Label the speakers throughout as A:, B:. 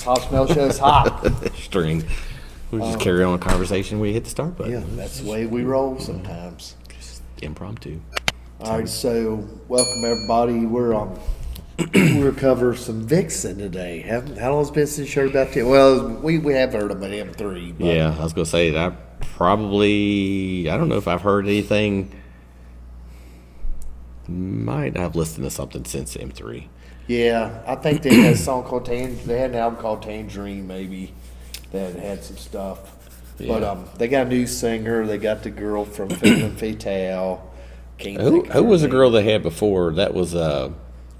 A: Hot Smell Show's hot.
B: String. We just carry on a conversation. We hit the start button.
A: Yeah, that's the way we roll sometimes.
B: Just impromptu.
A: All right, so welcome everybody. We're covering some Vixen today. How long has it been since you heard about it? Well, we have heard about M3. But
B: Yeah, I was gonna say that I don't know if I've heard anything. Might have listened to something since M3.
A: yeah, I think they had a song called they had an album called Tangerine, maybe that had some stuff.
B: Yeah.
A: But they got a new singer. They got the girl from Vixen Fatale.
B: Who was the girl they had before? That was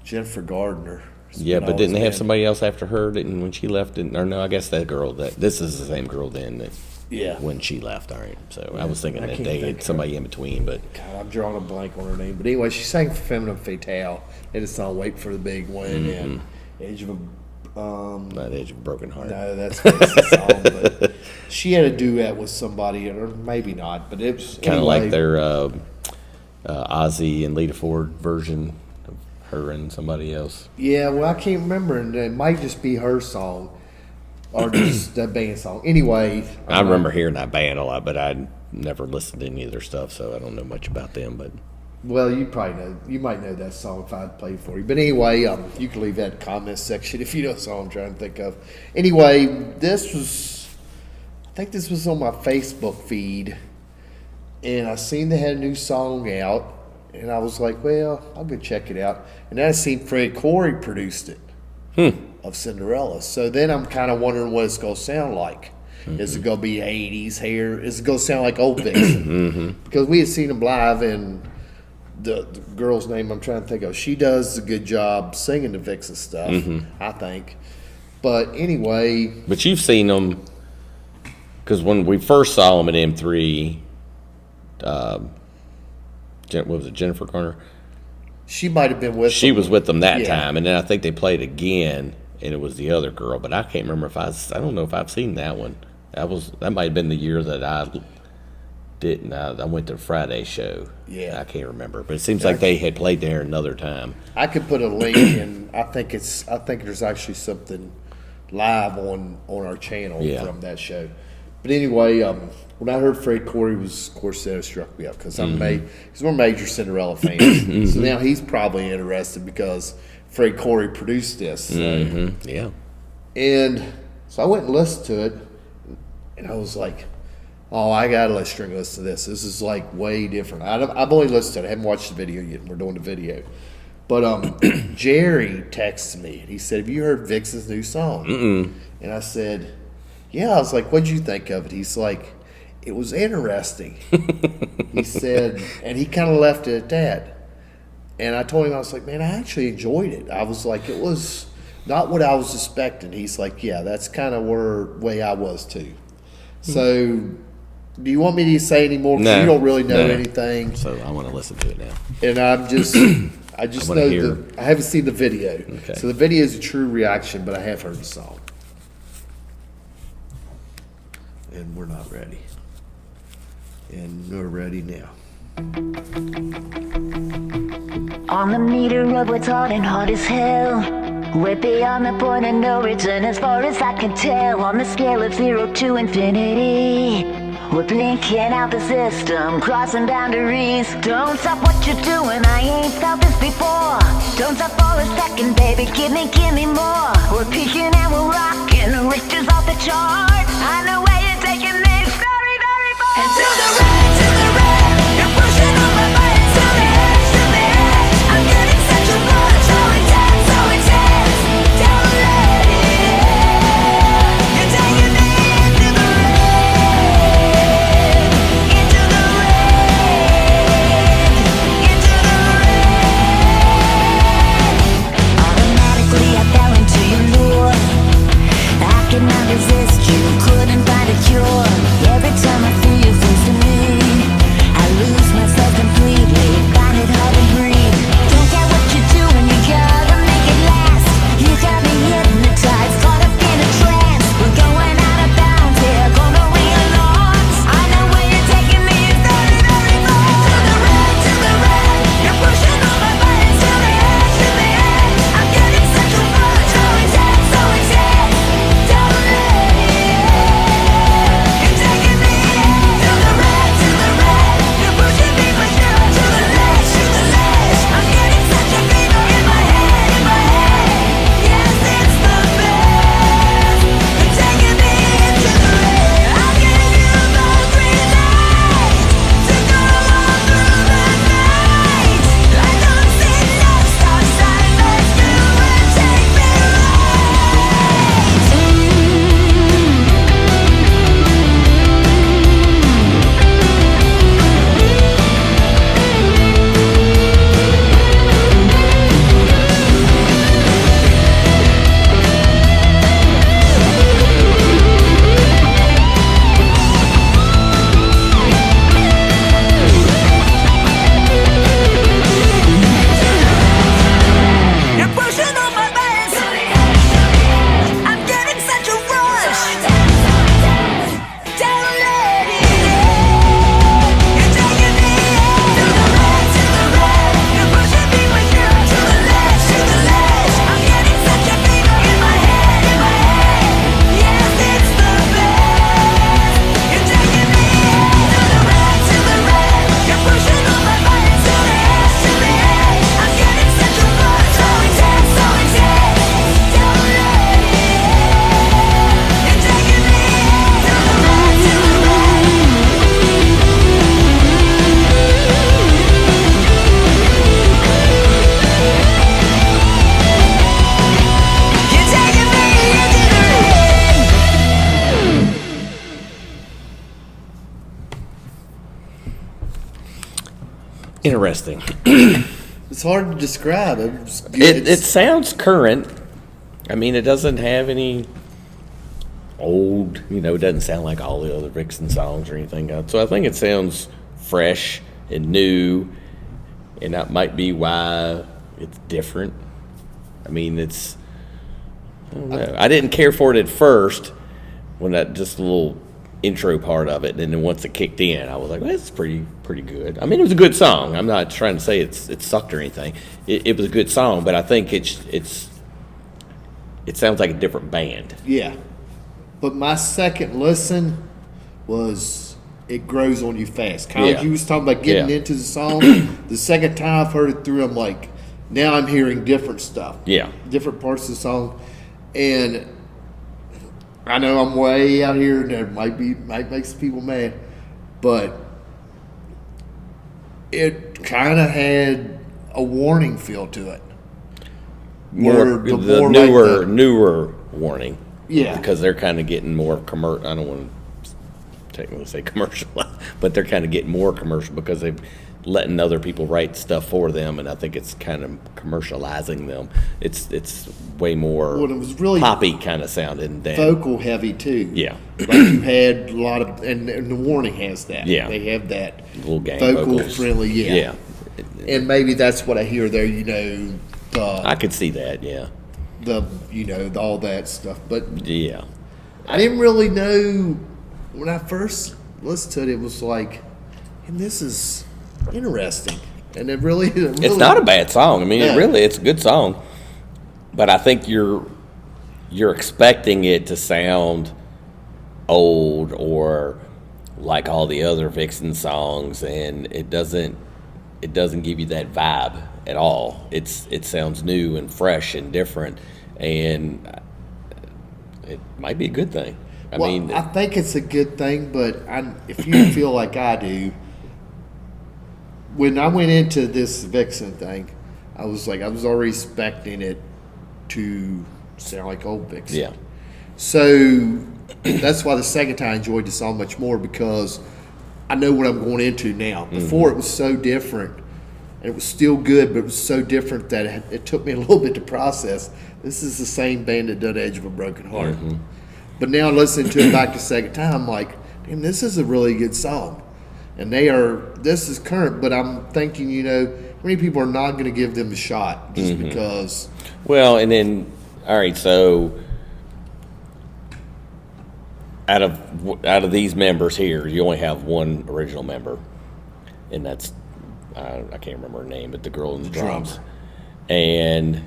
A: Jennifer Gardner.
B: yeah, but didn't they have somebody else after her? Didn't when she left? Or no, I guess that girl. This is the same girl then.
A: Yeah.
B: When she left, all right. So I was thinking
A: I
B: that
A: can't
B: they
A: think
B: had somebody in between, but
A: God, I'm drawing a blank on her name. But anyway, she sang for Feminine Fatale. They had a song "Wait for the Big One" and "Edge of a."
B: not Edge of a Broken Heart.
A: No, that's the song. But she had a duet with somebody, or maybe not. But it was
B: Kind of
A: anyway,
B: like their Ozzy and Lita Ford version of her and somebody else.
A: Yeah, well, I can't remember, and it might just be her song, or just that band song. Anyway,
B: I remember hearing that band a lot, but I never listened to any of their stuff, so I don't know much about them. But
A: well, you probably know. You might know that song if I'd play for you. But anyway, you can leave that in the comment section if you know the song I'm trying to think of. Anyway, I think this was on my Facebook feed, and I seen they had a new song out, and I was like, well, I'll go check it out. And then I seen Fred Corey produced it of Cinderella. So then I'm kind of wondering what it's going to sound like. Is it going to be 80s hair? Is it going to sound like old Vixen? Because we had seen them live, and the girl's name I'm trying to think of, she does a good job singing the Vixen stuff, I think. But anyway.
B: But you've seen them, because when we first saw them at M3, what was it, Jennifer Garner?
A: She might have been with
B: She
A: them.
B: was with them that
A: Yeah.
B: time, and then I think they played again, and it was the other girl. But I can't remember if I don't know if I've seen that one. That might have been the year that I didn't. I went to the Friday show.
A: Yeah.
B: I can't remember, but it seems like they had played there another time.
A: I could put a link in. I think there's actually something live on our channel from that show. But anyway, when I heard Fred Corey was, of course, that struck me up because we're major Cinderella fans. So now he's probably interested because Fred Corey produced this. So.
B: Yeah.
A: And so I went and listened to it, and I was like, oh, I got to let String listen to this. This is like way different. I've only listened to it. I haven't watched the video yet. We're doing the video. But Jerry texted me, and he said, have you heard Vixen's new song? And I said, yeah. I was like, what'd you think of it? He's like, it was interesting. He said, and he kind of left it at that. And I told him, I was like, man, I actually enjoyed it. I was like, it was not what I was expecting. He's like, yeah, that's kind of way I was too. So, do you want me to say any more? Because you don't really know anything.
B: So I want to listen to it now.
A: And I just know I haven't seen the video.
B: Okay.
A: So the video is a true reaction, but I have heard the song. And we're not ready. And we're ready now.
C: On the meter of what's hot and hot as hell, we're beyond the point of no return as far as I can tell. On the scale of 0 to infinity, we're blinking out the system, crossing boundaries. Don't stop what you're doing, I ain't felt this before. Don't stop for a second, baby, give me more. We're peaking and we're rocking, Richter's off the chart. I know where you're taking this, very, very far. And to the red, you're pushing on my buttons to the edge, to the edge. I'm getting such a rush, so intense, so intense. Don't let it end. You're taking me into the red, into the red, into the red. Automatically I fell into your lure. I cannot resist you.
B: Interesting.
A: It's hard to describe.
B: It sounds current. I mean, it doesn't have any old, it doesn't sound like all the other Vixen songs or anything. So I think it sounds fresh and new, and that might be why it's different. I mean, I don't know. I didn't care for it at first when that just a little intro part of it, and then once it kicked in, I was like, well, that's pretty good. I mean, it was a good song. I'm not trying to say it sucked or anything. It was a good song, but I think it sounds like a different band.
A: Yeah. But my second listen was it grows on you fast. Kind of like you was talking about getting into the song. The second time I've heard it through, I'm like, now I'm hearing different stuff.
B: Yeah.
A: Different parts of the song. And I know I'm way out here and that might make some people mad, but it kind of had a warning feel to it.
B: Newer warning.
A: Yeah.
B: Because they're kind of getting more commercial. I don't want to technically say commercial, but they're kind of getting more commercial because they're letting other people write stuff for them, and I think it's kind of commercializing them. It's way more
A: it was really
B: poppy kind of sounding than
A: vocal heavy too.
B: Yeah.
A: Like you had a lot of, and the warning has that.
B: Yeah.
A: They have that
B: little gang
A: vocal
B: vocals.
A: friendly.
B: Yeah.
A: And maybe that's what I hear there.
B: I could see that. Yeah.
A: All that stuff. But
B: yeah,
A: I didn't really know when I first listened to it. It was like, and this is interesting, and it really
B: it's not a bad song. I mean, it's a good song, but I think you're expecting it to sound old or like all the other Vixen songs, and it doesn't give you that vibe at all. It sounds new and fresh and different, and it might be a good thing. I
A: think it's a good thing, but if you feel like I do, when I went into this Vixen thing, I was already expecting it to sound like old Vixen.
B: Yeah.
A: So that's why the second time I enjoyed the song much more, because I know what I'm going into now. Before it was so different, and it was still good, but it was so different that it took me a little bit to process. This is the same band that done Edge of a Broken Heart. Mm-hmm. But now listening to it back the second time, I'm like, damn, this is a really good song. And this is current, but I'm thinking, how many people are not going to give them a shot just because?
B: Well, and then, all right, so out of these members here, you only have one original member, and that's I can't remember her name, but the girl in the drums. And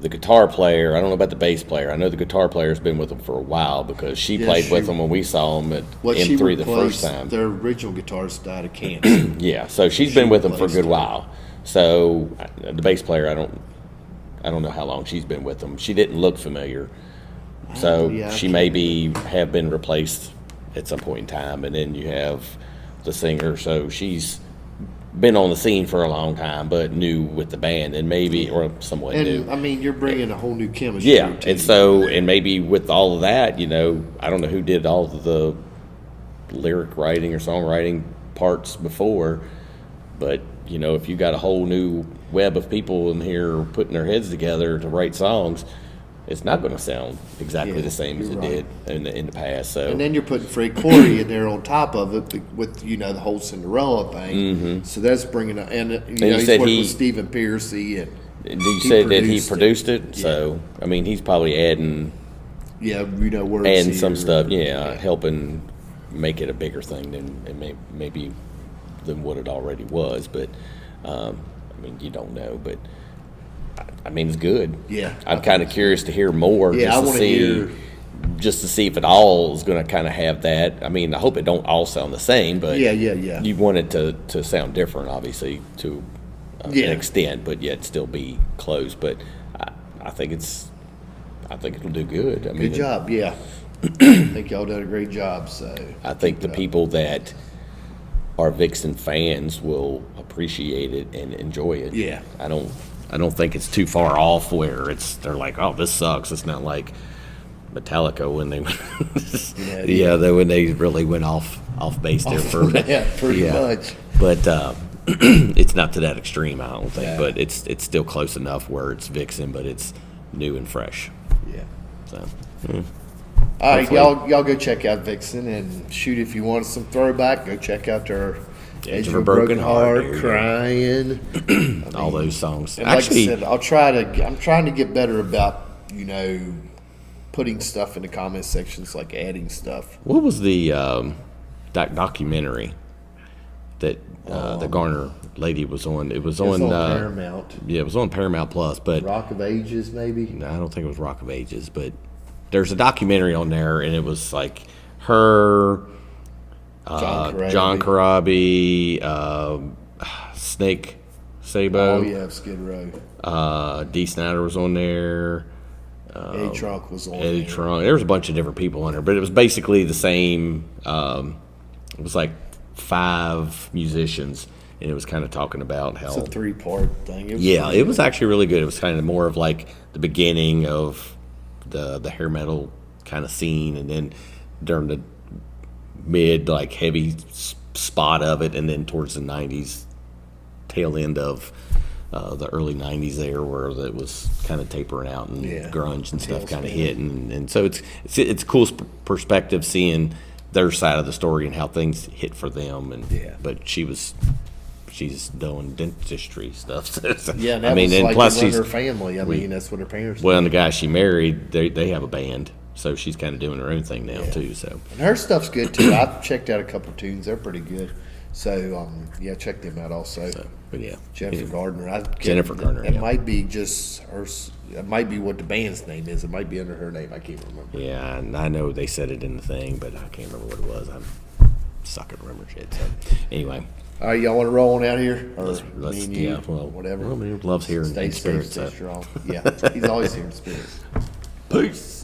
B: the guitar player, I don't know about the bass player. I know the guitar player's been with them for a while because she played with them when we saw them at M3 the first time.
A: Their original guitarist died of cancer.
B: Yeah, so she's been with them for a good while. So the bass player, I don't know how long she's been with them. She didn't look familiar, so she maybe have been replaced at some point in time. And then you have the singer, so she's been on the scene for a long time, but new with the band, and maybe or somewhat new.
A: I mean, you're bringing a whole new chemistry.
B: Yeah, and so maybe with all of that, I don't know who did all of the lyric writing or songwriting parts before, but if you got a whole new web of people in here putting their heads together to write songs, it's not going to sound exactly the same as it did in the past. So, and
A: then you're putting Fred Corey in there on top of it with the whole Cinderella thing. Mm-hmm. So that's bringing up, and he's working with Stephen Piercy, and
B: you said that he produced it. Yeah. So I mean, he's probably adding,
A: words,
B: adding some stuff, helping make it a bigger thing than maybe than what it already was. But I mean, you don't know, but. I mean, it's good.
A: Yeah.
B: I'm kind of curious to hear more.
A: Yeah,
B: just to see if it all is going to kind of have that. I mean, I hope it don't all sound the same, but
A: yeah.
B: You want it to sound different, obviously, to an extent, but yet still be close. But I think it'll do good. I mean,
A: good job. Yeah. I think y'all done a great job. So
B: I think the people that are Vixen fans will appreciate it and enjoy it.
A: Yeah.
B: I don't think it's too far off where they're like, oh, this sucks. It's not like Metallica when they when they really went off base there for
A: pretty much.
B: But It's not to that extreme, I don't think,
A: Yeah.
B: but it's still close enough where it's Vixen, but it's new and fresh.
A: Yeah.
B: So
A: All right,
B: Hopefully.
A: y'all go check out Vixen, and shoot, if you want some throwback, go check out their
B: Edge of a Broken Heart, there you go.
A: Crying.
B: all those songs.
A: And like
B: Actually,
A: I said, I'm trying to get better about, putting stuff in the comment sections, like adding stuff.
B: what was the documentary that the Garner lady was on? It was
A: It's
B: on,
A: on Paramount.
B: yeah, it was on Paramount Plus, but
A: Rock of Ages, maybe.
B: no, I don't think it was Rock of Ages, but there's a documentary on there, and it was like her, John Corabi, Snake Sabo,
A: Oh yeah, Skid Row.
B: Dee Snider was on there,
A: Eddie Trunk was on.
B: Eddie
A: there.
B: Trunk. There was a bunch of different people on there, but it was basically the same. It was like 5 musicians, and it was kind of talking about how.
A: It's a 3-part thing.
B: Yeah, it was actually really good. It was kind of more of like the beginning of the hair metal kind of scene, and then during the mid like heavy spot of it, and then towards the 90s, tail end of the early 90s there, where it was kind of tapering out and
A: Yeah.
B: grunge and stuff kind of
A: Tailspin.
B: hit, and so it's a cool perspective seeing their side of the story and how things hit for them, and
A: Yeah.
B: but she's doing dentistry stuff. So,
A: Yeah, and that
B: I mean,
A: was
B: and
A: like
B: plus
A: her
B: she's
A: family. I mean, that's what her parents.
B: well, and the guy she married, they have a band, so she's kind of doing her own thing now too. So
A: And her stuff's good too. I've checked out a couple tunes; they're pretty good. So yeah, check them out also.
B: but yeah,
A: Jennifer Gardner.
B: Jennifer Gardner,
A: It
B: yeah.
A: might be just her. It might be what the band's name is. It might be under her name. I can't remember.
B: Yeah, and I know they said it in the thing, but I can't remember what it was. I'm suck at remember shit. So anyway,
A: All right, y'all want to roll on out here, or
B: let's
A: me and you,
B: yeah, well,
A: whatever.
B: Well, I mean, love's here in
A: Stay safe,
B: spirit.
A: stay
B: So.
A: strong. Yeah, he's always here in spirit.
B: Peace.